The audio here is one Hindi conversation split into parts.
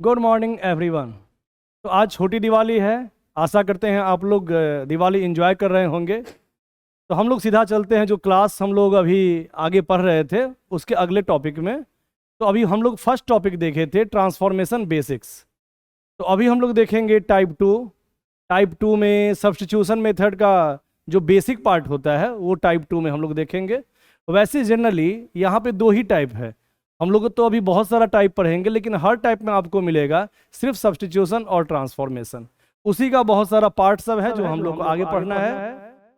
Good morning everyone. तो आज छोटी दिवाली है। आशा करते हैं आप लोग दिवाली एंजॉय कर रहे होंगे। तो हम लोग सीधा चलते हैं जो क्लास हम लोग अभी आगे पढ़ रहे थे उसके अगले टॉपिक में। तो अभी हम लोग फर्स्ट टॉपिक देखे थे ट्रांसफॉर्मेशन बेसिक्स। तो अभी हम लोग देखेंगे टाइप टू। टाइप टू में सब्स्टिट्यूशन मेथड का जो बेसिक पार्ट होता है वो टाइप टू में हम लोग देखेंगे। वैसे जनरली यहाँ पे दो ही टाइप है। हम लोग तो अभी बहुत सारा टाइप पढ़ेंगे लेकिन हर टाइप में आपको मिलेगा सिर्फ सब्स्टिट्यूशन और ट्रांसफॉर्मेशन। उसी का बहुत सारा पार्ट सब है जो हम लोग को आगे पढ़ना है।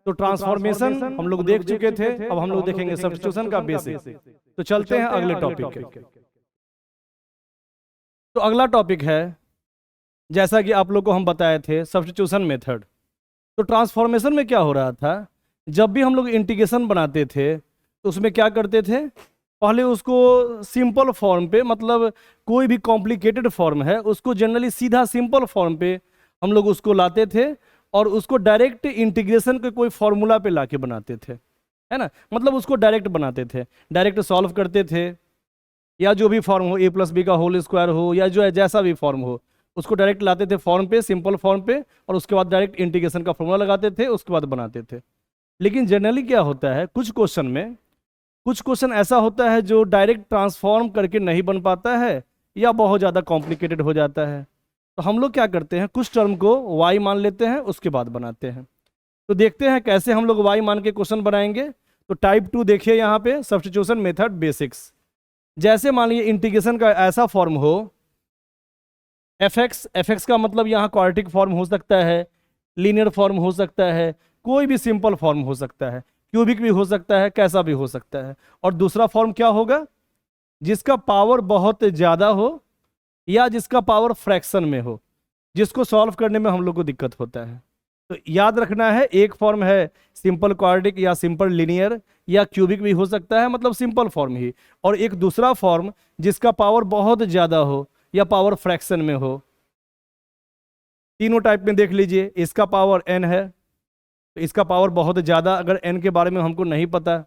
तो ट्रांसफॉर्मेशन हम लोग देख चुके थे, अब हम लोग देखेंगे सब्स्टिट्यूशन का बेसिक। तो चलते हैं अगले टॉपिक के। तो अगला टॉपिक है, जैसा कि आप लोग को हम बताए थे, सब्स्टिट्यूशन मेथड। तो ट्रांसफॉर्मेशन में क्या हो रहा था, जब भी हम लोग इंटीग्रेशन बनाते थे तो उसमें क्या करते थे, पहले उसको सिंपल फॉर्म पे, मतलब कोई भी कॉम्प्लिकेटेड फॉर्म है उसको जनरली सीधा सिंपल फॉर्म पे हम लोग उसको लाते थे और उसको डायरेक्ट इंटीग्रेशन के कोई फॉर्मूला पे लाके बनाते थे, है ना। मतलब उसको डायरेक्ट बनाते थे, डायरेक्ट सॉल्व करते थे, या जो भी फॉर्म हो, a+b का होल स्क्वायर हो या जो है जैसा भी फॉर्म हो उसको डायरेक्ट लाते थे फॉर्म पे, सिंपल फॉर्म पे, और उसके बाद डायरेक्ट इंटीग्रेशन का फॉर्मूला लगाते थे, उसके बाद बनाते थे। लेकिन जनरली क्या होता है, कुछ क्वेश्चन ऐसा होता है जो डायरेक्ट ट्रांसफॉर्म करके नहीं बन पाता है या बहुत ज़्यादा कॉम्प्लिकेटेड हो जाता है। तो हम लोग क्या करते हैं, कुछ टर्म को y मान लेते हैं, उसके बाद बनाते हैं। तो देखते हैं कैसे हम लोग y मान के क्वेश्चन बनाएंगे। तो टाइप टू देखिए यहाँ पे, सब्स्टिट्यूशन मेथड बेसिक्स। जैसे मान लीजिए इंटीग्रेशन का ऐसा फॉर्म हो, एफ एक्स का मतलब यहाँ क्वाड्रेटिक फॉर्म हो सकता है, लीनियर फॉर्म हो सकता है, कोई भी सिंपल फॉर्म हो सकता है, क्यूबिक भी हो सकता है, कैसा भी हो सकता है। और दूसरा फॉर्म क्या होगा, जिसका पावर बहुत ज़्यादा हो या जिसका पावर फ्रैक्शन में हो, जिसको सॉल्व करने में हम लोग को दिक्कत होता है। तो याद रखना है, एक फॉर्म है सिंपल क्वाड्रेटिक या सिंपल लीनियर या क्यूबिक भी हो सकता है, मतलब सिंपल फॉर्म ही। और एक दूसरा फॉर्म जिसका पावर बहुत ज़्यादा हो या पावर फ्रैक्शन में हो। तीनों टाइप में देख लीजिए, इसका पावर n है तो इसका पावर बहुत ज़्यादा, अगर n के बारे में हमको नहीं पता,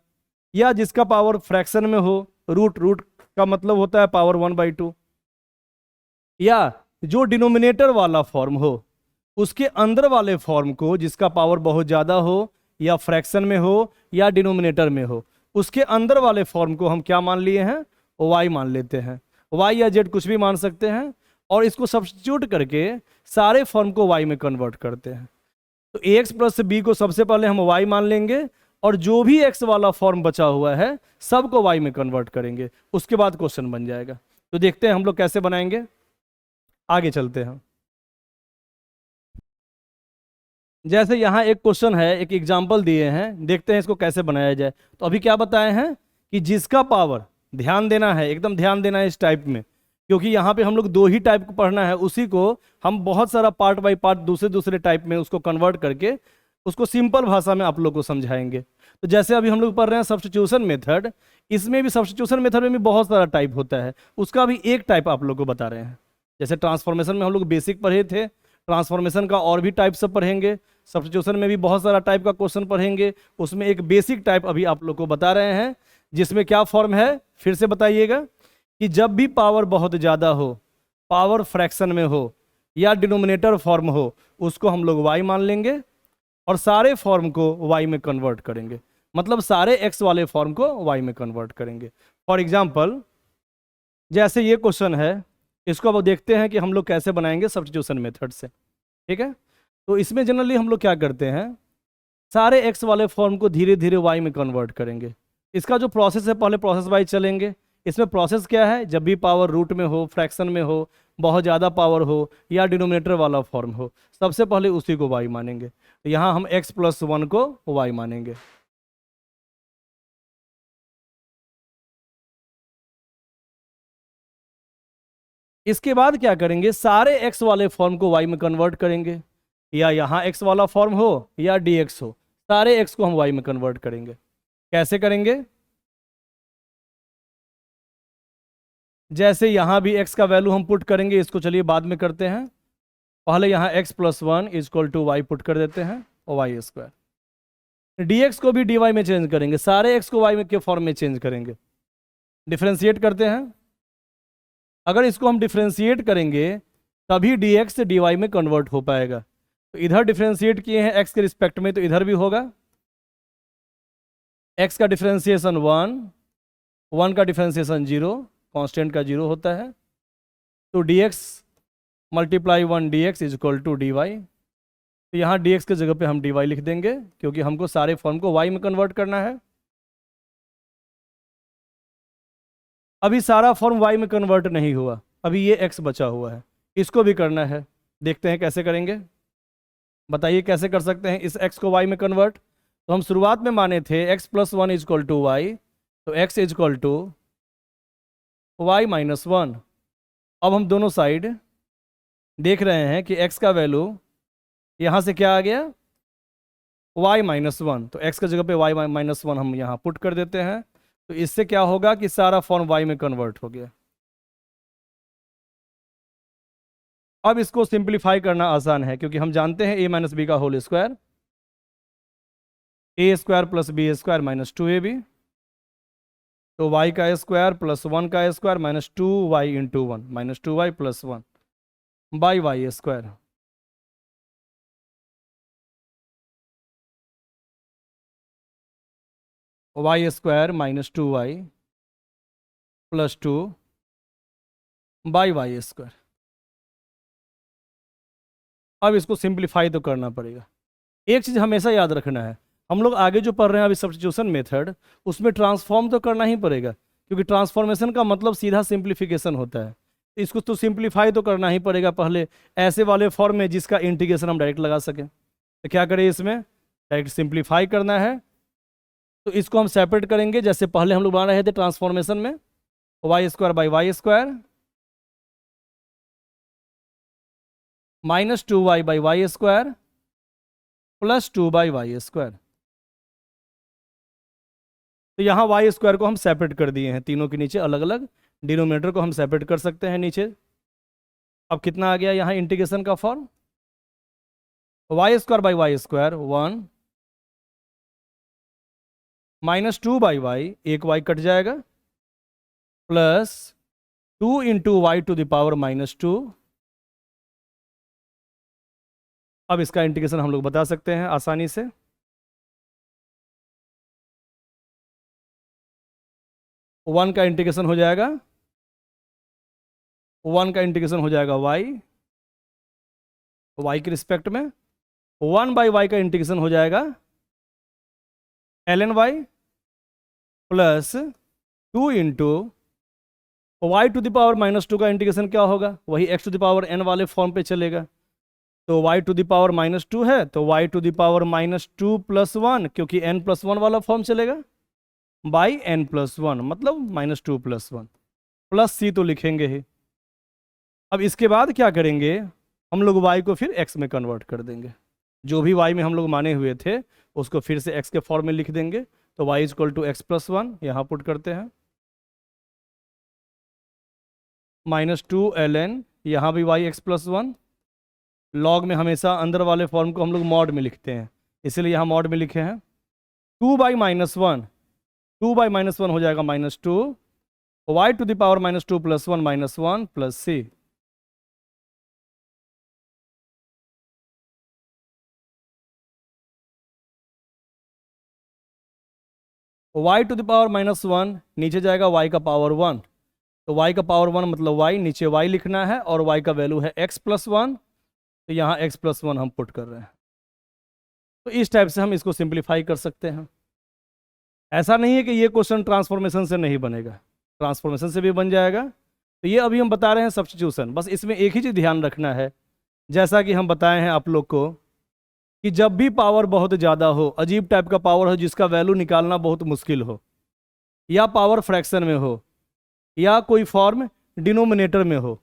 या जिसका पावर फ्रैक्शन में हो, रूट रूट का मतलब होता है पावर 1/2, या जो डिनोमिनेटर वाला फॉर्म हो उसके अंदर वाले फॉर्म को, जिसका पावर बहुत ज़्यादा हो या फ्रैक्शन में हो या डिनोमिनेटर में हो, उसके अंदर वाले फॉर्म को हम क्या मान लिए हैं, y मान लेते हैं। y या z कुछ भी मान सकते हैं, और इसको सब्स्टिट्यूट करके सारे फॉर्म को y में कन्वर्ट करते हैं। तो ax प्लस b को सबसे पहले हम y मान लेंगे, और जो भी x वाला फॉर्म बचा हुआ है सबको y में कन्वर्ट करेंगे, उसके बाद क्वेश्चन बन जाएगा। तो देखते हैं हम लोग कैसे बनाएंगे, आगे चलते हैं। जैसे यहाँ एक क्वेश्चन है, एक एग्जाम्पल दिए हैं, देखते हैं इसको कैसे बनाया जाए। तो अभी क्या बताए हैं कि जिसका पावर, ध्यान देना है, एकदम ध्यान देना है इस टाइप में, क्योंकि यहाँ पे हम लोग दो ही टाइप को पढ़ना है, उसी को हम बहुत सारा पार्ट बाय पार्ट दूसरे दूसरे टाइप में उसको कन्वर्ट करके उसको सिंपल भाषा में आप लोग को समझाएंगे। तो जैसे अभी हम लोग पढ़ रहे हैं सब्स्टिट्यूशन मेथड, इसमें भी सब्स्टिट्यूशन मेथड में भी बहुत सारा टाइप होता है, उसका भी एक टाइप आप लोग को बता रहे हैं। जैसे ट्रांसफॉर्मेशन में हम लोग बेसिक पढ़े थे, ट्रांसफॉर्मेशन का और भी टाइप सब पढ़ेंगे, सब्स्टिट्यूशन में भी बहुत सारा टाइप का क्वेश्चन पढ़ेंगे, उसमें एक बेसिक टाइप अभी आप लोग को बता रहे हैं, जिसमें क्या फॉर्म है फिर से बताइएगा, कि जब भी पावर बहुत ज़्यादा हो, पावर फ्रैक्शन में हो या डिनोमिनेटर फॉर्म हो, उसको हम लोग y मान लेंगे और सारे फॉर्म को y में कन्वर्ट करेंगे, मतलब सारे x वाले फॉर्म को y में कन्वर्ट करेंगे। फॉर एग्जाम्पल जैसे ये क्वेश्चन है, इसको अब देखते हैं कि हम लोग कैसे बनाएंगे सब्स्टिट्यूशन मेथड से, ठीक है। तो इसमें जनरली हम लोग क्या करते हैं, सारे x वाले फॉर्म को धीरे धीरे y में कन्वर्ट करेंगे। इसका जो प्रोसेस है, पहले प्रोसेस वाइज चलेंगे। इसमें प्रोसेस क्या है, जब भी पावर रूट में हो, फ्रैक्शन में हो, बहुत ज़्यादा पावर हो या डिनोमिनेटर वाला फॉर्म हो, सबसे पहले उसी को y मानेंगे। तो यहाँ हम x+1 को y मानेंगे। इसके बाद क्या करेंगे, सारे x वाले फॉर्म को y में कन्वर्ट करेंगे, या यहाँ x वाला फॉर्म हो या dx हो, सारे x को हम y में कन्वर्ट करेंगे। कैसे करेंगे, जैसे यहाँ भी x का वैल्यू हम पुट करेंगे, इसको चलिए बाद में करते हैं, पहले यहाँ x+1 = y पुट कर देते हैं और y²। dx को भी dy में चेंज करेंगे, सारे x को y में के फॉर्म में चेंज करेंगे। डिफ्रेंशिएट करते हैं, अगर इसको हम डिफ्रेंशिएट करेंगे तभी dx से dy में कन्वर्ट हो पाएगा। तो इधर डिफ्रेंशिएट किए हैं x के रिस्पेक्ट में, तो इधर भी होगा x का डिफ्रेंशिएशन 1 का डिफ्रेंशिएशन 0, कांस्टेंट का 0 होता है। तो dx multiply 1 dx is equal to dy। तो यहाँ dx के जगह पे हम dy लिख देंगे क्योंकि हमको सारे फॉर्म को y में कन्वर्ट करना है। अभी सारा फॉर्म y में कन्वर्ट नहीं हुआ, अभी ये x बचा हुआ है, इसको भी करना है। देखते हैं कैसे करेंगे, बताइए कैसे कर सकते हैं इस x को y में कन्वर्ट। तो हम शुरुआत में माने थे x plus 1 is equal to y, तो x is equal to y minus 1। अब हम दोनों साइड देख रहे हैं कि x का वैल्यू यहाँ से क्या आ गया, y माइनस 1। तो x की जगह पे y माइनस 1 हम यहाँ पुट कर देते हैं। तो इससे क्या होगा कि सारा फॉर्म y में कन्वर्ट हो गया। अब इसको सिंप्लीफाई करना आसान है क्योंकि हम जानते हैं a माइनस बी का whole square, A square plus B square minus 2ab। तो y का स्क्वायर प्लस 1 का square minus 2y into 1 minus 2y plus 1 by Y square. Y square minus 2y plus 2 by Y square. अब इसको सिंप्लीफाई तो करना पड़ेगा। एक चीज़ हमेशा याद रखना है, हम लोग आगे जो पढ़ रहे हैं अभी सब्स्टिट्यूशन मेथड, उसमें ट्रांसफॉर्म तो करना ही पड़ेगा क्योंकि ट्रांसफॉर्मेशन का मतलब सीधा सिंप्लीफिकेशन होता है। इसको तो सिंप्लीफाई तो करना ही पड़ेगा पहले, ऐसे वाले फॉर्म में जिसका इंटीग्रेशन हम डायरेक्ट लगा सकें। तो क्या करें, इसमें डायरेक्ट सिंप्लीफाई करना है। तो इसको हम सेपरेट करेंगे जैसे पहले हम लोग बना रहे थे ट्रांसफॉर्मेशन में, y square by Y square minus 2y by Y square plus 2 by Y square. तो यहाँ वाई स्क्वायर को हम सेपरेट कर दिए हैं, तीनों के नीचे अलग अलग, डिनोमिनेटर को हम सेपरेट कर सकते हैं नीचे। अब कितना आ गया यहाँ इंटीग्रेशन का form, y square by Y square 1 minus 2 by y, एक वाई कट जाएगा, plus 2 into y to the power minus 2। अब इसका इंटीग्रेशन हम लोग बता सकते हैं आसानी से। वन का इंटीग्रेशन हो जाएगा, वन का इंटीग्रेशन हो जाएगा वाई के रिस्पेक्ट में, 1 बाई वाई का इंटीग्रेशन हो जाएगा ln y plus 2 into y to the power minus 2 का इंटीग्रेशन क्या होगा, वही x to the power n वाले फॉर्म पे चलेगा। तो y to the power minus 2 है तो y to the power minus 2 plus 1, क्योंकि n प्लस 1 वाला फॉर्म चलेगा, बाई n प्लस 1 मतलब माइनस 2 प्लस 1 प्लस c तो लिखेंगे ही। अब इसके बाद क्या करेंगे, हम लोग y को फिर x में कन्वर्ट कर देंगे, जो भी y में हम लोग माने हुए थे उसको फिर से x के फॉर्म में लिख देंगे। तो y is equal to x plus 1 यहाँ पुट करते हैं, माइनस 2 ln, यहाँ भी y x प्लस 1, लॉग में हमेशा अंदर वाले फॉर्म को हम लोग मॉड में लिखते हैं इसलिए यहाँ मॉड में लिखे हैं, 2 बाई माइनस 1, 2 बाई माइनस 1 हो जाएगा minus 2, y to the power minus 2 plus 1 minus 1 plus c. Y to the power minus 1 नीचे जाएगा y का पावर 1, तो y का पावर 1 मतलब y, नीचे y लिखना है और y का वैल्यू है x प्लस 1, तो यहाँ x प्लस 1 हम पुट कर रहे हैं। तो इस टाइप से हम इसको सिंप्लीफाई कर सकते हैं। ऐसा नहीं है कि ये क्वेश्चन ट्रांसफॉर्मेशन से नहीं बनेगा, ट्रांसफॉर्मेशन से भी बन जाएगा। तो ये अभी हम बता रहे हैं सब्स्टिट्यूशन, बस इसमें एक ही चीज़ ध्यान रखना है, जैसा कि हम बताए हैं आप लोग को कि जब भी पावर बहुत ज़्यादा हो, अजीब टाइप का पावर हो जिसका वैल्यू निकालना बहुत मुश्किल हो, या पावर फ्रैक्शन में हो, या कोई फॉर्म डिनोमिनेटर में हो,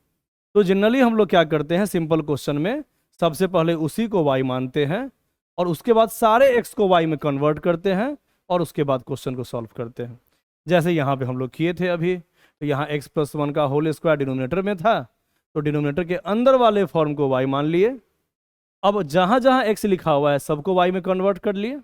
तो जनरली हम लोग क्या करते हैं, सिंपल क्वेश्चन में सबसे पहले उसी को y मानते हैं और उसके बाद सारे x को y में कन्वर्ट करते हैं और उसके बाद क्वेश्चन को सॉल्व करते हैं, जैसे यहाँ पे हम लोग किए थे अभी। तो यहाँ x प्लस 1 का होल स्क्वायर डिनोमिनेटर में था, तो डिनोमिनेटर के अंदर वाले फॉर्म को y मान लिए। अब जहाँ जहाँ x लिखा हुआ है सबको y में कन्वर्ट कर लिए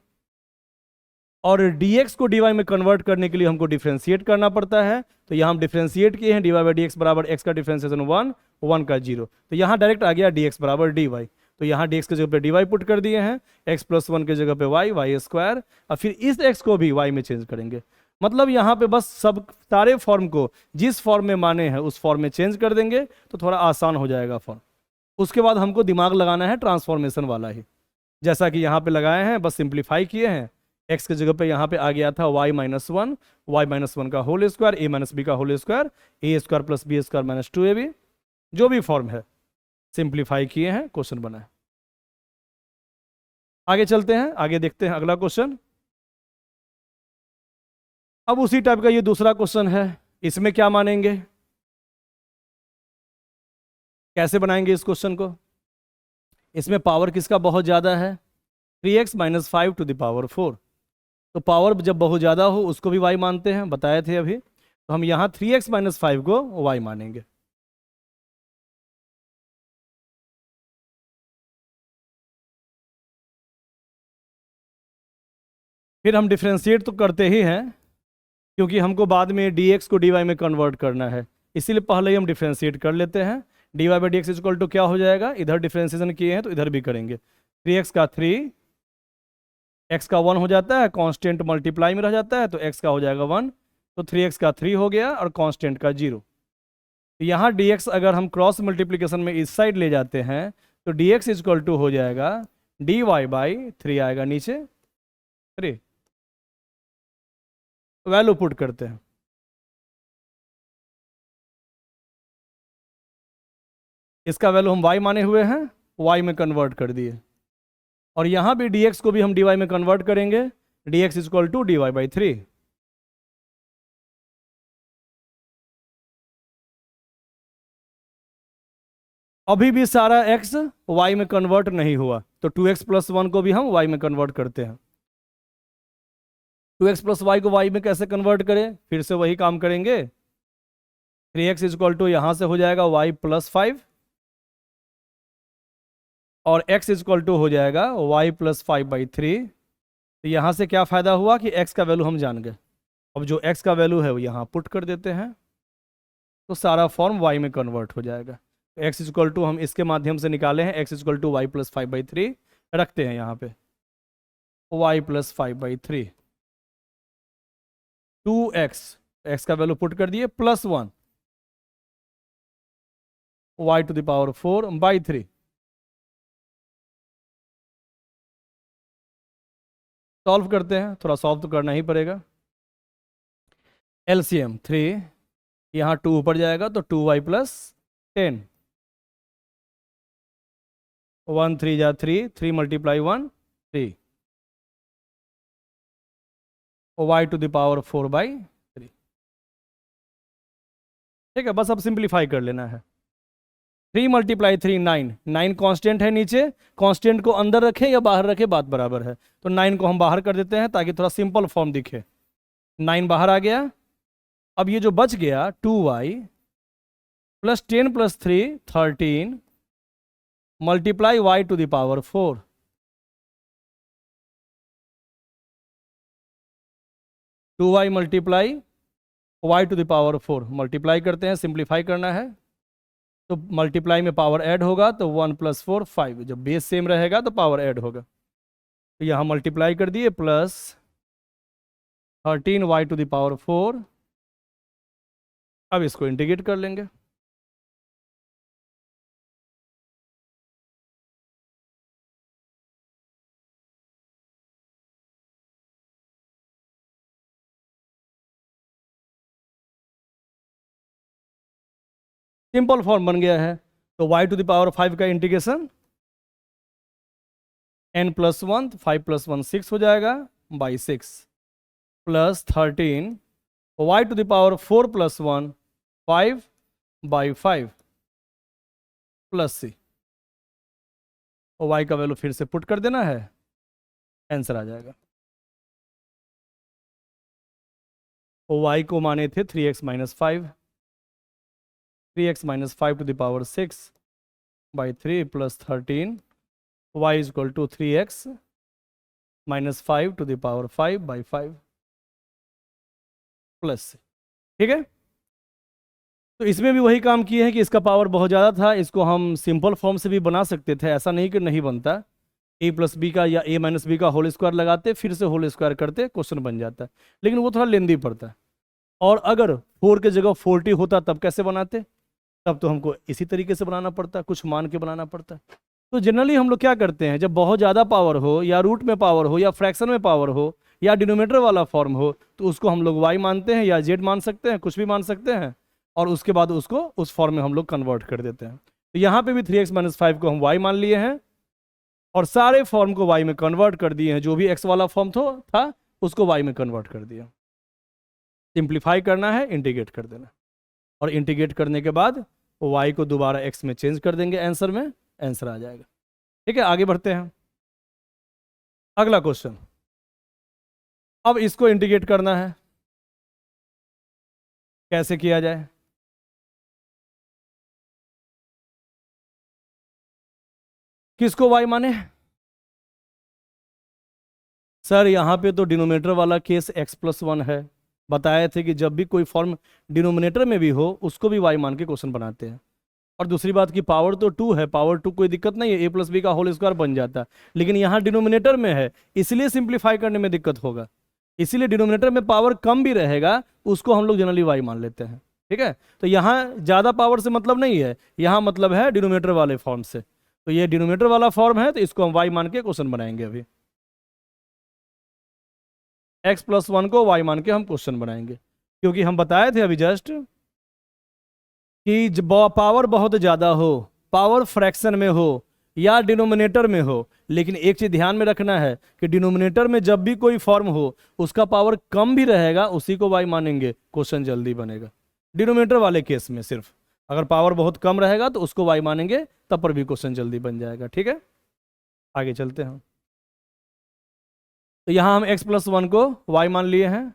और dx को dy में कन्वर्ट करने के लिए हमको डिफ्रेंशिएट करना पड़ता है। तो यहाँ हम डिफ्रेंशिएट किए हैं, dy बाई डी एक्स बराबर x का डिफ्रेंशिएशन 1, 1 का 0। तो यहाँ डायरेक्ट आ गया dx बराबर dy। तो यहाँ dx की जगह पे dy पुट कर दिए हैं, x प्लस 1 की जगह पे y स्क्वायर, और फिर इस x को भी y में चेंज करेंगे। मतलब यहाँ पे बस सब सारे फॉर्म को जिस फॉर्म में माने हैं उस फॉर्म में चेंज कर देंगे तो थोड़ा आसान हो जाएगा फॉर्म। उसके बाद हमको दिमाग लगाना है ट्रांसफॉर्मेशन वाला ही, जैसा कि यहाँ पे लगाए हैं, बस सिंप्लीफाई किए हैं। x की जगह पे यहाँ पे आ गया था y माइनस वन का whole square, a minus B का whole square, A square plus B square minus 2ab, जो भी फॉर्म है सिंप्लीफाई किए हैं, क्वेश्चन बना है। आगे चलते हैं, आगे देखते हैं अगला क्वेश्चन। अब उसी टाइप का ये दूसरा क्वेश्चन है, इसमें क्या मानेंगे, कैसे बनाएंगे इस क्वेश्चन को। इसमें पावर किसका बहुत ज़्यादा है, 3x minus 5 to the power 4। तो पावर जब बहुत ज़्यादा हो उसको भी y मानते हैं, बताए थे अभी। तो हम यहाँ 3x माइनस 5 को y मानेंगे। फिर हम डिफ्रेंशिएट तो करते ही हैं, क्योंकि हमको बाद में dx को dy में कन्वर्ट करना है, इसीलिए पहले ही हम डिफ्रेंशिएट कर लेते हैं। dy by d x equal to क्या हो जाएगा, इधर डिफ्रेंशिएशन किए हैं तो इधर भी करेंगे। 3x का 3, x का 1 हो जाता है, कांस्टेंट मल्टीप्लाई में रह जाता है तो x का हो जाएगा 1, तो 3x का 3 हो गया और कांस्टेंट का 0। तो यहाँ dx अगर हम क्रॉस मल्टीप्लिकेशन में इस साइड ले जाते हैं तो dx इक्वल टू हो जाएगा dy बाई 3 आएगा नीचे 3। वैल्यू पुट करते हैं, इसका वैल्यू हम y माने हुए हैं, y में कन्वर्ट कर दिए, और यहाँ भी dx को भी हम dy में कन्वर्ट करेंगे, dx equal to dy by 3। अभी भी सारा x y में कन्वर्ट नहीं हुआ, तो 2x प्लस 1 को भी हम y में कन्वर्ट करते हैं। 2x प्लस वाई को y में कैसे कन्वर्ट करें, फिर से वही काम करेंगे। 3x इक्वल टू यहाँ से हो जाएगा y प्लस 5, और x इक्वल टू हो जाएगा y प्लस 5 बाई 3। तो यहाँ से क्या फ़ायदा हुआ कि x का वैल्यू हम जान गए। अब जो x का वैल्यू है वो यहाँ पुट कर देते हैं, तो सारा फॉर्म y में कन्वर्ट हो जाएगा। x इक्वल टू हम इसके माध्यम से निकाले हैं, x equal to y plus 5 by 3 रखते हैं यहाँ पे, y प्लस 5 बाई 3, 2x का वैल्यू पुट कर दिए, plus 1 y to the power 4 by 3। Solve करते हैं, थोड़ा सॉल्व तो करना ही पड़ेगा। एलसीएम 3, यहाँ 2 ऊपर जाएगा तो 2y प्लस 10, 1 3 जा 3, 3 multiply 1 3, y to the power 4 by 3। ठीक है, बस अब सिंप्लीफाई कर लेना है। 3 मल्टीप्लाई 3 9, 9 कांस्टेंट है नीचे, कांस्टेंट को अंदर रखें या बाहर रखें बात बराबर है, तो 9 को हम बाहर कर देते हैं ताकि थोड़ा सिंपल फॉर्म दिखे। 9 बाहर आ गया। अब ये जो बच गया 2y plus 10 plus 3 13 multiply y to the power 4, two y multiply y to the power 4, multiply करते हैं, सिंप्लीफाई करना है तो मल्टीप्लाई में पावर ऐड होगा तो 1 प्लस 4 5, जब बेस सेम रहेगा तो पावर ऐड होगा। तो यहाँ मल्टीप्लाई कर दिए, plus 13 y to the power 4। अब इसको इंटीग्रेट कर लेंगे, सिंपल फॉर्म बन गया है। तो y टू द पावर 5 का इंटीग्रेशन n प्लस 1, 5 प्लस 1 6 हो जाएगा by 6, plus 13 y to the power 4 plus 1 5 by 5 plus c, और y का वैल्यू फिर से पुट कर देना है, आंसर आ जाएगा। और y को माने थे 3x minus 5, 3x minus 5 to the power 6 by 3 plus 13, y is equal to 3x -5 to the power 5/5 plus c, ठीक है। तो इसमें भी वही काम किए हैं कि इसका पावर बहुत ज़्यादा था, इसको हम सिंपल फॉर्म से भी बना सकते थे, ऐसा नहीं कि नहीं बनता। a+b का या a-b का होल स्क्वायर लगाते, फिर से होल स्क्वायर करते, क्वेश्चन बन जाता है, लेकिन वो थोड़ा लेंदी पड़ता है। और अगर 4 की जगह 40 होता तब कैसे बनाते? तब तो हमको इसी तरीके से बनाना पड़ता, कुछ मान के बनाना पड़ता। तो जनरली हम लोग क्या करते हैं, जब बहुत ज़्यादा पावर हो या रूट में पावर हो या फ्रैक्शन में पावर हो या डिनोमिनेटर वाला फॉर्म हो, तो उसको हम लोग y मानते हैं या z मान सकते हैं, कुछ भी मान सकते हैं, और उसके बाद उसको उस फॉर्म में हम लोग कन्वर्ट कर देते हैं। तो यहाँ पे भी 3x - 5 को हम y मान लिए हैं और सारे फॉर्म को y में कन्वर्ट कर दिए हैं, जो भी x वाला फॉर्म था उसको y में कन्वर्ट कर दिया। सिंप्लीफाई करना है, इंटीग्रेट कर देना, और इंटीग्रेट करने के बाद y को दोबारा x में चेंज कर देंगे, आंसर में आंसर आ जाएगा। ठीक है, आगे बढ़ते हैं। अगला क्वेश्चन, अब इसको इंटीग्रेट करना है, कैसे किया जाए? किसको y माने? सर यहाँ पे तो डिनोमिनेटर वाला केस x+1 है, बताए थे कि जब भी कोई फॉर्म डिनोमिनेटर में भी हो उसको भी y मान के क्वेश्चन बनाते हैं। और दूसरी बात की पावर तो 2 है, पावर 2 कोई दिक्कत नहीं है, a+b का होल स्क्वायर बन जाता है, लेकिन यहाँ डिनोमिनेटर में है इसलिए सिंप्लीफाई करने में दिक्कत होगा, इसीलिए डिनोमिनेटर में पावर कम भी रहेगा, उसको हम लोग जनरली y मान लेते हैं। ठीक है, तो यहाँ ज़्यादा पावर से मतलब नहीं है, यहाँ मतलब है डिनोमिनेटर वाले फॉर्म से। तो ये डिनोमिनेटर वाला फॉर्म है, तो इसको हम y मान के क्वेश्चन बनाएंगे। अभी x+1 को y मान के हम क्वेश्चन बनाएंगे, क्योंकि हम बताए थे अभी जस्ट कि पावर बहुत ज़्यादा हो, पावर फ्रैक्शन में हो या डिनोमिनेटर में हो, लेकिन एक चीज़ ध्यान में रखना है कि डिनोमिनेटर में जब भी कोई फॉर्म हो उसका पावर कम भी रहेगा, उसी को y मानेंगे, क्वेश्चन जल्दी बनेगा। डिनोमिनेटर वाले केस में सिर्फ अगर पावर बहुत कम रहेगा तो उसको y मानेंगे, तब पर भी क्वेश्चन जल्दी बन जाएगा। ठीक है, आगे चलते हैं। तो यहाँ हम x+1 को y मान लिए हैं,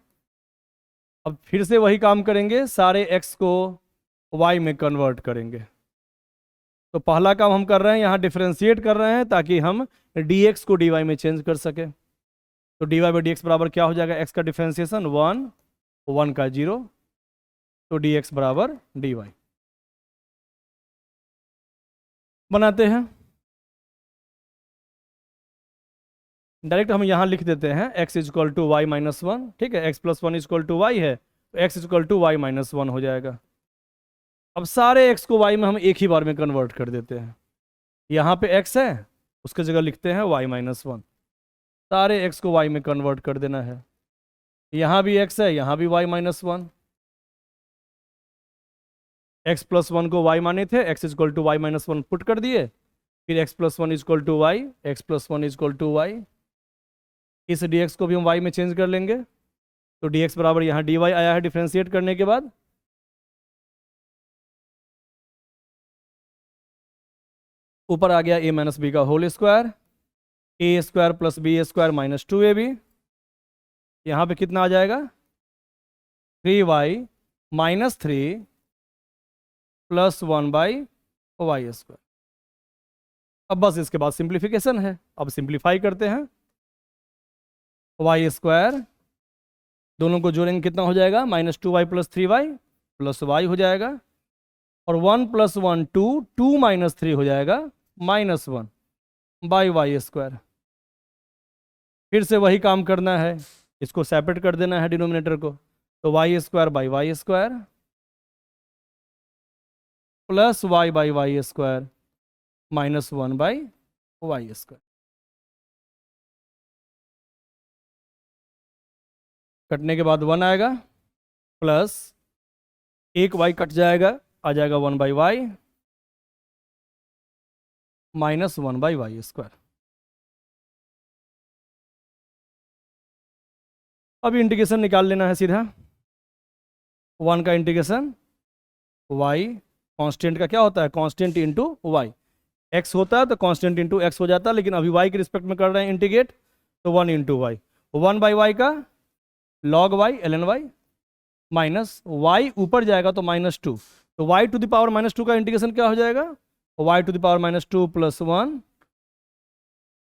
अब फिर से वही काम करेंगे, सारे x को y में कन्वर्ट करेंगे। तो पहला काम हम कर रहे हैं, यहाँ डिफरेंशिएट कर रहे हैं ताकि हम dx को dy में चेंज कर सके। तो dy/dx बराबर क्या हो जाएगा, x का डिफरेंशिएशन 1, 1 का 0, तो dx बराबर dy बनाते हैं। डायरेक्ट हम यहाँ लिख देते हैं x = y - 1। ठीक है, x+1 = y है, तो x = y - 1 हो जाएगा। अब सारे x को y में हम एक ही बार में कन्वर्ट कर देते हैं। यहाँ पे x है, उसके जगह लिखते हैं y - 1, सारे x को y में कन्वर्ट कर देना है। यहाँ भी x है, यहाँ भी y - 1, x+1 को y माने थे, x = y - 1 पुट कर दिए, फिर x+1 = y, x+1 = y, इस dx को भी हम y में चेंज कर लेंगे, तो dx बराबर यहाँ dy आया है डिफ्रेंशिएट करने के बाद। ऊपर आ गया a - b का whole square, a² + b² - 2ab, यहाँ पे कितना आ जाएगा, 3y - 3 + 1/y²। अब बस इसके बाद सिंप्लीफिकेशन है, अब सिंप्लीफाई करते हैं। y², दोनों को जोड़ेंगे कितना हो जाएगा, -2y + 3y + y हो जाएगा, और 1 + 1 2, 2 - 3 हो जाएगा -1/y²। फिर से वही काम करना है, इसको सेपरेट कर देना है डिनोमिनेटर को, तो y² / y² + y - 1/y²। कटने के बाद 1 आएगा, प्लस एक y कट जाएगा, आ जाएगा 1/y - 1/y²। अब इंटीग्रेशन निकाल लेना है सीधा, 1 का इंटीग्रेशन y, कांस्टेंट का क्या होता है, कांस्टेंट इंटू y, x होता है तो कांस्टेंट इंटू x हो जाता है, लेकिन अभी y के रिस्पेक्ट में कर रहे हैं इंटीग्रेट, तो 1 × y, 1/y का log y ln y, minus y ऊपर जाएगा तो -2, तो y टू द पावर -2 का इंटीग्रेशन क्या हो जाएगा, y टू द पावर -2 +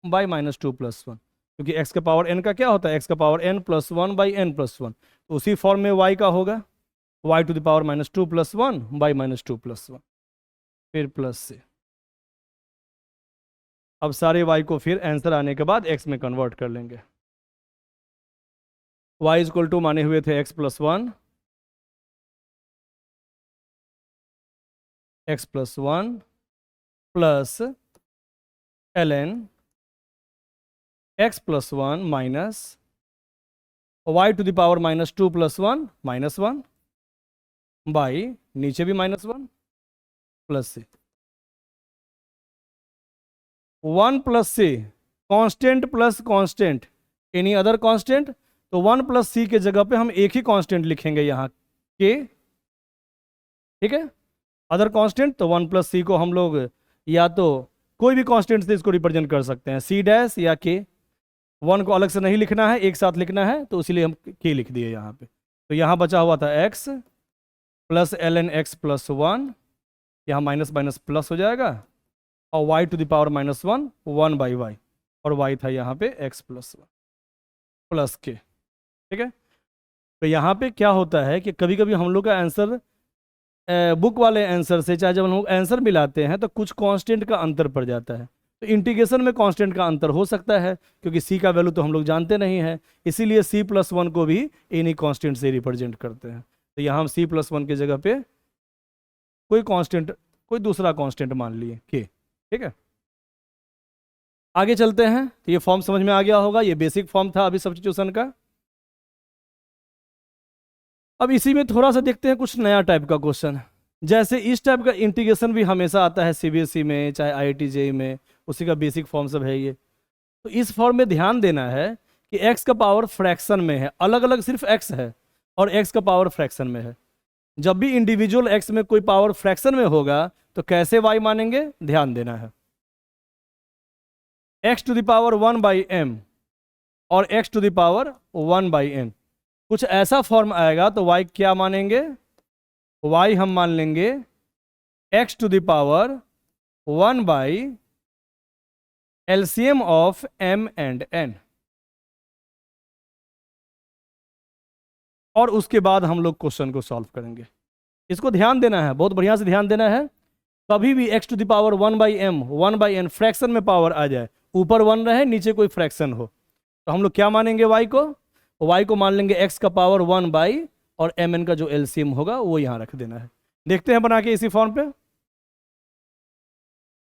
1/-2 + 1। क्योंकि x का पावर n का क्या होता है, x का power n plus one by n plus one, तो उसी फॉर्म में y का होगा y to the power minus two plus one by minus two plus one, फिर प्लस से। अब सारे y को फिर आंसर आने के बाद x में कन्वर्ट कर लेंगे। y इज इक्वल टू माने हुए थे x plus one, x plus one plus ln x plus one minus y to the power minus two plus one minus one by नीचे भी minus one plus C. One plus C constant plus constant, any other constant, तो वन प्लस सी के जगह पे हम एक ही कॉन्स्टेंट लिखेंगे यहाँ के, ठीक है। अदर कांस्टेंट तो वन प्लस सी को हम लोग या तो कोई भी कांस्टेंट से इसको रिप्रेजेंट कर सकते हैं, सी डैश या के। वन को अलग से नहीं लिखना है, एक साथ लिखना है, तो इसीलिए हम के लिख दिए यहाँ पे। तो यहाँ बचा हुआ था x plus ln x plus one, यहाँ माइनस माइनस प्लस हो जाएगा, और y to the power minus one, one by y, और y था यहाँ पे x प्लस वन प्लस के, ठीक है। तो यहाँ पे क्या होता है कि कभी कभी हम लोग का आंसर बुक वाले आंसर से, चाहे जब हम लोग आंसर मिलाते हैं तो कुछ कांस्टेंट का अंतर पड़ जाता है, तो इंटीग्रेशन में कांस्टेंट का अंतर हो सकता है, क्योंकि सी का वैल्यू तो हम लोग जानते नहीं है, इसीलिए सी प्लस वन को भी इन्हीं कांस्टेंट से रिप्रेजेंट करते हैं। तो यहाँ हम सी प्लस वन की जगह पे कोई कांस्टेंट, कोई दूसरा कांस्टेंट मान लिए के, ठीक है। आगे चलते हैं। तो ये फॉर्म समझ में आ गया होगा, ये बेसिक फॉर्म था अभी सब्स्टिट्यूशन का। अब इसी में थोड़ा सा देखते हैं कुछ नया टाइप का क्वेश्चन। जैसे इस टाइप का इंटीग्रेशन भी हमेशा आता है सीबीएसई में, चाहे आईआईटी जेईई में, उसी का बेसिक फॉर्म सब है ये। तो इस फॉर्म में ध्यान देना है कि x का पावर फ्रैक्शन में है, अलग अलग सिर्फ x है और x का पावर फ्रैक्शन में है। जब भी इंडिविजुअल x में कोई पावर फ्रैक्शन में होगा तो कैसे y मानेंगे, ध्यान देना है। x to the power one by m और x to the power one by n, कुछ ऐसा फॉर्म आएगा तो y क्या मानेंगे, y हम मान लेंगे x to the power one by LCM of m and n, और उसके बाद हम लोग क्वेश्चन को सॉल्व करेंगे। इसको ध्यान देना है, बहुत बढ़िया से ध्यान देना है। कभी भी x to the power one by m, one by n fraction में पावर आ जाए, ऊपर वन रहे नीचे कोई फ्रैक्शन हो, तो हम लोग क्या मानेंगे, y को मान लेंगे x का पावर वन बाई, और एम एन का जो एलसीएम होगा वो यहाँ रख देना है। देखते हैं बना के इसी फॉर्म पे।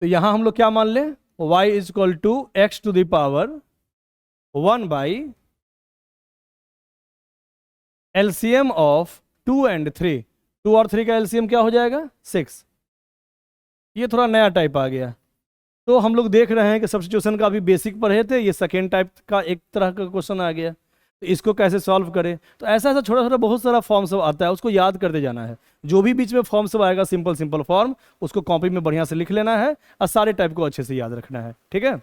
तो यहाँ हम लोग क्या मान लें, y is equal to x to the power one by LCM of two and three, two और थ्री का एलसीएम क्या हो जाएगा, सिक्स। ये थोड़ा नया टाइप आ गया। तो हम लोग देख रहे हैं कि सब्स्टिट्यूशन का अभी बेसिक पढ़े थे, ये सेकेंड टाइप का एक तरह का क्वेश्चन आ गया। तो इसको कैसे सॉल्व करें, तो ऐसा ऐसा छोटा छोटा बहुत सारा फॉर्म सब आता है, उसको याद करते जाना है। जो भी बीच में फॉर्म सब आएगा सिंपल सिंपल फॉर्म, उसको कॉपी में बढ़िया से लिख लेना है और सारे टाइप को अच्छे से याद रखना है, ठीक है।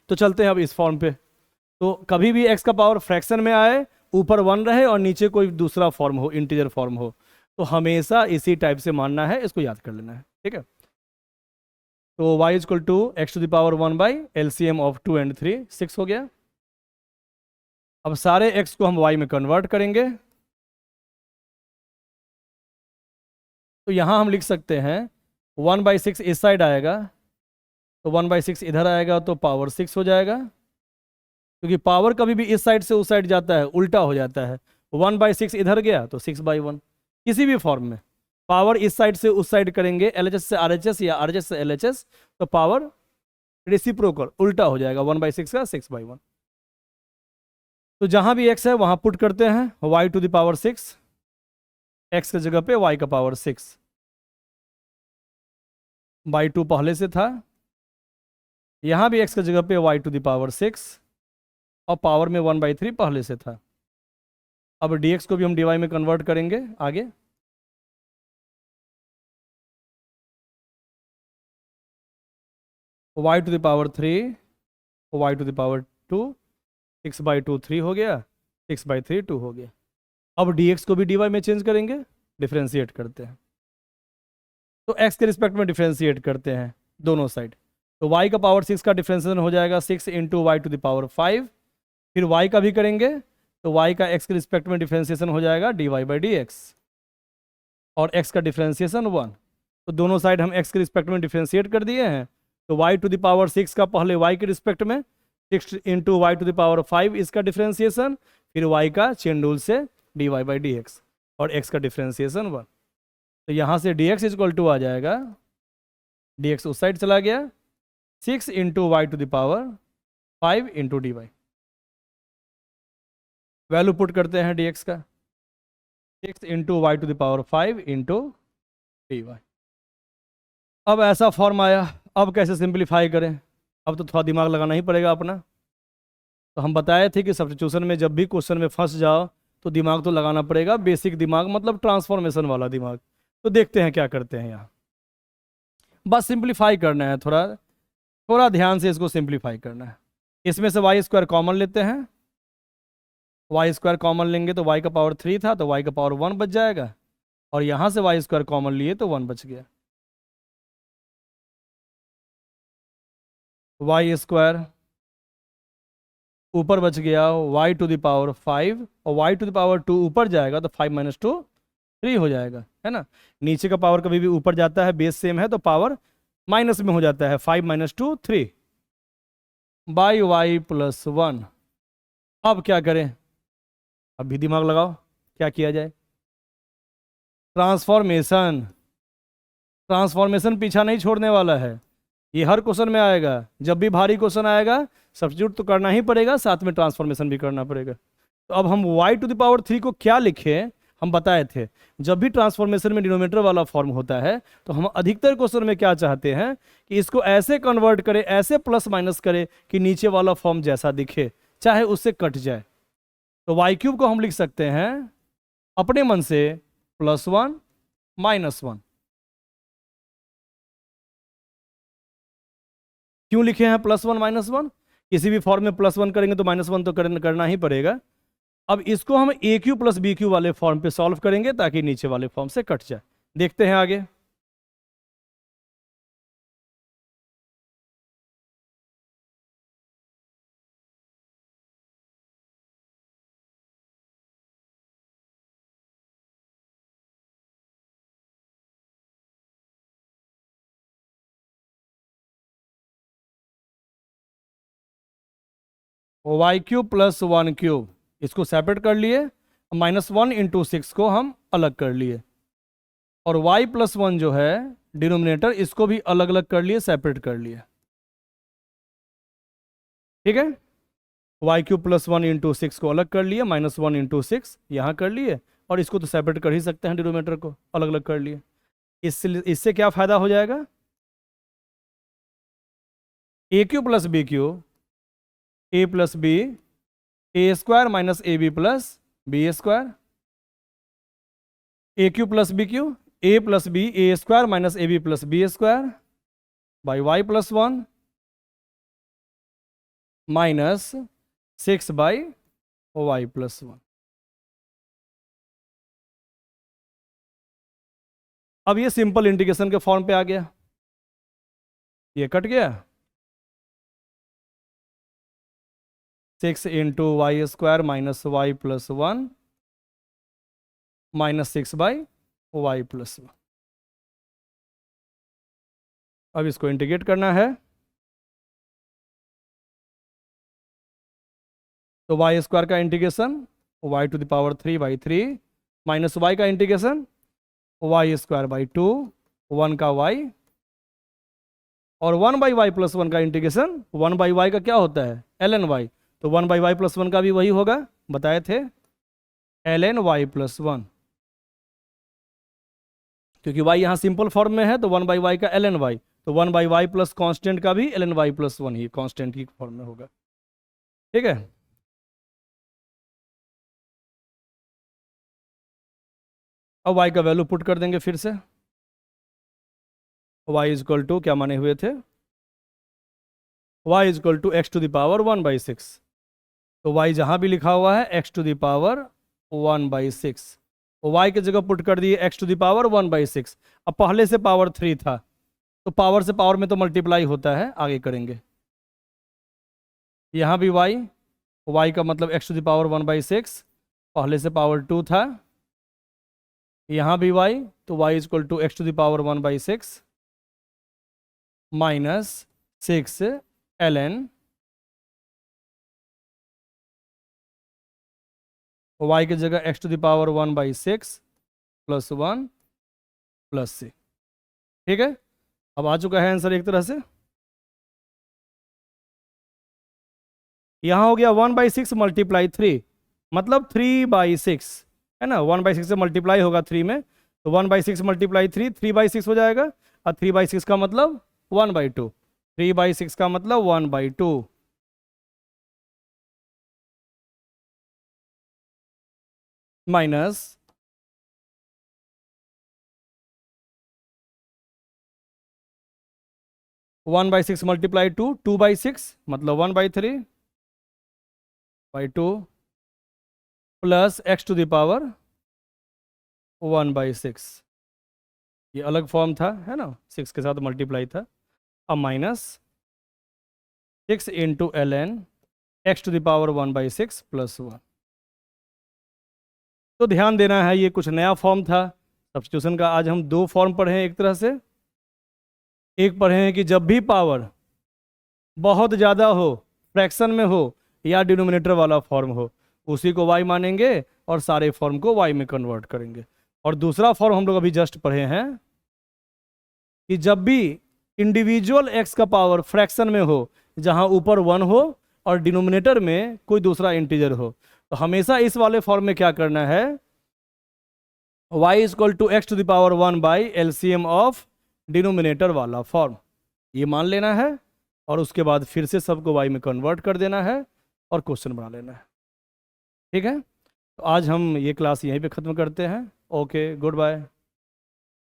तो चलते हैं अब इस फॉर्म पे। तो कभी भी x का पावर फ्रैक्शन में आए, ऊपर वन रहे और नीचे कोई दूसरा फॉर्म हो, इंटीजर फॉर्म हो, तो हमेशा इसी टाइप से मानना है, इसको याद कर लेना है, ठीक है। तो y is equal to x to the power one by LCM of two and three, six हो गया। अब सारे x को हम y में कन्वर्ट करेंगे। तो यहां हम लिख सकते हैं वन बाई सिक्स इस साइड आएगा, तो वन बाई सिक्स इधर आएगा तो पावर सिक्स हो जाएगा, क्योंकि पावर कभी भी इस साइड से उस साइड जाता है, उल्टा हो जाता है। वन बाई सिक्स इधर गया तो सिक्स बाई वन। किसी भी फॉर्म में पावर इस साइड से उस साइड करेंगे, एलएचएस से आरएचएस या आरएचएस से एलएचएस, तो पावर रेसिप्रोकल उल्टा हो जाएगा, वन बाई सिक्स का सिक्स बाई वन। तो जहां भी x है वहां पुट करते हैं y to the power six, x की जगह पे y का पावर सिक्स, बाई टू पहले से था, यहां भी x की जगह पे y to the power six, और पावर में वन बाई थ्री पहले से था। अब dx को भी हम dy में कन्वर्ट करेंगे आगे। y to the power three, y to the power two, six by two three हो गया, सिक्स बाई थ्री टू हो गया। अब dx को भी dy में चेंज करेंगे, डिफ्रेंशिएट करते हैं। तो x के रिस्पेक्ट में डिफ्रेंशिएट करते हैं दोनों साइड। तो y का पावर सिक्स का डिफ्रेंशिएशन हो जाएगा six into y to the power five, फिर y का भी करेंगे तो y का x के रिस्पेक्ट में डिफ्रेंसिएशन हो जाएगा dy/dx, और x का डिफ्रेंसिएशन 1। तो दोनों साइड हम x के रिस्पेक्ट में डिफ्रेंशिएट कर दिए हैं। तो y⁻6 का पहले y के रिस्पेक्ट में 6 इंटू y⁵ इसका डिफ्रेंसिएशन, फिर y का चेन रूल से dy/dx, और x का डिफ्रेंसिएशन 1। तो यहाँ से dx इक्वल टू आ जाएगा, dx उस साइड चला गया, 6 into y⁵ into dy। Value put करते हैं dx का, 6 इंटू y⁵ इंटू dy। अब ऐसा फॉर्म आया, अब कैसे सिंप्लीफाई करें? अब तो थोड़ा दिमाग लगाना ही पड़ेगा अपना। तो हम बताए थे कि सब्स्टिट्यूशन में जब भी क्वेश्चन में फंस जाओ तो दिमाग तो लगाना पड़ेगा, बेसिक दिमाग मतलब ट्रांसफॉर्मेशन वाला दिमाग। तो देखते हैं क्या करते हैं यहाँ। बस सिंप्लीफाई करना है, थोड़ा ध्यान से इसको सिंप्लीफाई करना है। इसमें से y² कॉमन लेते हैं, y² कॉमन लेंगे तो y का पावर 3 था तो y का पावर 1 बच जाएगा, और यहाँ से y² कॉमन लिए तो 1 बच गया। y² ऊपर बच गया y⁵, और y⁵ ऊपर जाएगा तो 5 - 2 3 हो जाएगा, है ना। नीचे का पावर कभी भी ऊपर जाता है, बेस सेम है तो पावर माइनस में हो जाता है, 5 - 2 3 बाई y+1। अब क्या करें? अब भी दिमाग लगाओ, क्या किया जाए? ट्रांसफॉर्मेशन पीछा नहीं छोड़ने वाला है, ये हर क्वेश्चन में आएगा। जब भी भारी क्वेश्चन आएगा सब्स्टिट्यूट तो करना ही पड़ेगा, साथ में ट्रांसफॉर्मेशन भी करना पड़ेगा। तो अब हम y⁵ को क्या लिखें? हम बताए थे जब भी ट्रांसफॉर्मेशन में डिनोमिनेटर वाला फॉर्म होता है तो हम अधिकतर क्वेश्चन में क्या चाहते हैं कि इसको ऐसे कन्वर्ट करें, ऐसे प्लस माइनस करें कि नीचे वाला फॉर्म जैसा दिखे चाहे उससे कट जाए। तो y³ को हम लिख सकते हैं अपने मन से +1 -1। क्यों लिखे हैं +1 -1? किसी भी फॉर्म में +1 करेंगे तो -1 तो करना ही पड़ेगा। अब इसको हम AQ + BQ वाले फॉर्म पे सॉल्व करेंगे ताकि नीचे वाले फॉर्म से कट जाए। देखते हैं आगे। y³ + 1³ इसको सेपरेट कर लिए, -1 × 6 को हम अलग कर लिए, और y+1 जो है डिनोमिनेटर इसको भी अलग अलग कर लिए, सेपरेट कर लिए। ठीक है, y³ + 1 × 6 को अलग कर लिए, -1 × 6 यहाँ कर लिए, और इसको तो सेपरेट कर ही सकते हैं, डिनोमिनेटर को अलग अलग कर लिए। इससे क्या फायदा हो जाएगा? AQ + BQ, A + B, A² - AB + B², AQ + BQ, A + B, A² - AB + B² by y+1 -6 by y+1। अब ये सिंपल इंटीग्रेशन के फॉर्म पे आ गया, ये कट गया, 6 × y² - y+1 -6 by y+1। अब इसको इंटीग्रेट करना है, तो y² का इंटीग्रेशन y⁵3/3 माइनस y का इंटीग्रेशन y²/2, 1 का y, और 1/y+1 का इंटीग्रेशन 1/y का क्या होता है? ln y। तो 1/y+1 का भी वही होगा, बताए थे, ln y+1, क्योंकि y यहाँ सिंपल फॉर्म में है तो 1/y का ln y, तो 1/y प्लस कांस्टेंट का भी ln y+1 ही कांस्टेंट की फॉर्म में होगा। ठीक है, अब y का वैल्यू पुट कर देंगे फिर से। y = क्या माने हुए थे? y = x⁴1/6। तो y जहां भी लिखा हुआ है x⁴1/6, y की जगह पुट कर दिए x⁴1/6। अब पहले से पावर 3 था तो पावर से पावर में तो मल्टीप्लाई होता है, आगे करेंगे। यहाँ भी y y का मतलब x टू द पावर 1/6, पहले से पावर 2 था, यहाँ भी y, तो y is equal to x to the power 1/6 minus 6 ln y की जगह x to the power 1/6 plus 1 plus c। ठीक है, अब आ चुका है आंसर एक तरह से। यहाँ हो गया 1/6 मल्टीप्लाई 3, मतलब 3/6 है ना, 1/6 से मल्टीप्लाई होगा 3 में, तो 1/6 मल्टीप्लाई 3, 3/6 हो जाएगा, और 3/6 का मतलब 1/2, 3/6 का मतलब 1/2 माइनस 1/6 मल्टीप्लाई 2, 2/6 मतलब 1/3/2 प्लस x टू द पावर 1/6, ये अलग फॉर्म था है ना, 6 के साथ मल्टीप्लाई था। अब minus 6 into ln x to the power 1/6 plus 1। तो ध्यान देना है, ये कुछ नया फॉर्म था सब्स्टिट्यूशन का। आज हम दो फॉर्म पढ़े हैं, एक तरह से एक पढ़े हैं कि जब भी पावर बहुत ज़्यादा हो, फ्रैक्शन में हो या डिनोमिनेटर वाला फॉर्म हो, उसी को y मानेंगे और सारे फॉर्म को y में कन्वर्ट करेंगे। और दूसरा फॉर्म हम लोग अभी जस्ट पढ़े हैं कि जब भी इंडिविजुअल x का पावर फ्रैक्शन में हो, जहां ऊपर 1 हो और डिनोमिनेटर में कोई दूसरा इंटीजर हो, तो हमेशा इस वाले फॉर्म में क्या करना है, y is equal to x to the power 1/LCM of denominator वाला फॉर्म, ये मान लेना है, और उसके बाद फिर से सबको y में कन्वर्ट कर देना है और क्वेश्चन बना लेना है। ठीक है, तो आज हम ये क्लास यहीं पे ख़त्म करते हैं। Okay, good bye.